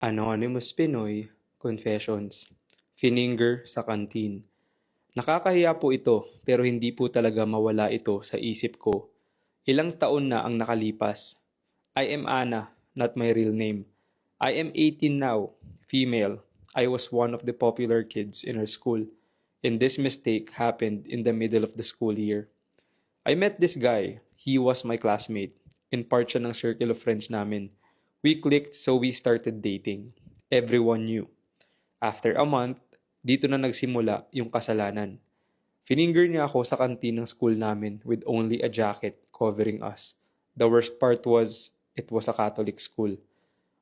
Anonymous Pinoy Confessions. Fininger sa kantin. Nakakahiya po ito pero hindi po talaga mawala ito sa isip ko. Ilang taon na ang nakalipas. I am Anna, not my real name. I am 18 now, female. I was one of the popular kids in our school. And this mistake happened in the middle of the school year. I met this guy. He was my classmate. In part siya ng circle of friends namin. We clicked so we started dating. Everyone knew. After a month, dito na nagsimula yung kasalanan. Fininger niya ako sa kantin ng school namin with only a jacket covering us. The worst part was, it was a Catholic school.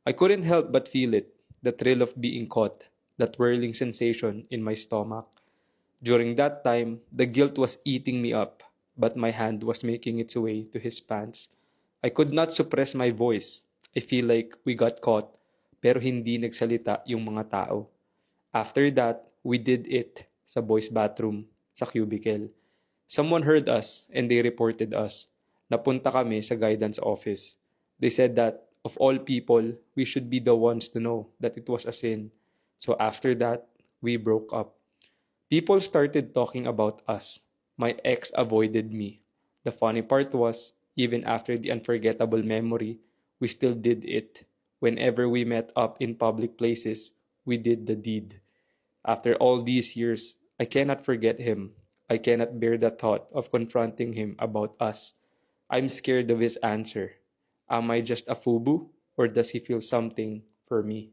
I couldn't help but feel it, the thrill of being caught, that whirling sensation in my stomach. During that time, the guilt was eating me up, but my hand was making its way to his pants. I could not suppress my voice. I feel like we got caught, pero hindi nagsalita yung mga tao. After that, we did it sa boys' bathroom, sa cubicle. Someone heard us and they reported us. Napunta kami sa guidance office. They said that, of all people, we should be the ones to know that it was a sin. So after that, we broke up. People started talking about us. My ex avoided me. The funny part was, even after the unforgettable memory, we still did it. Whenever we met up in public places, we did the deed. After all these years, I cannot forget him. I cannot bear the thought of confronting him about us. I'm scared of his answer. Am I just a FUBU, or does he feel something for me?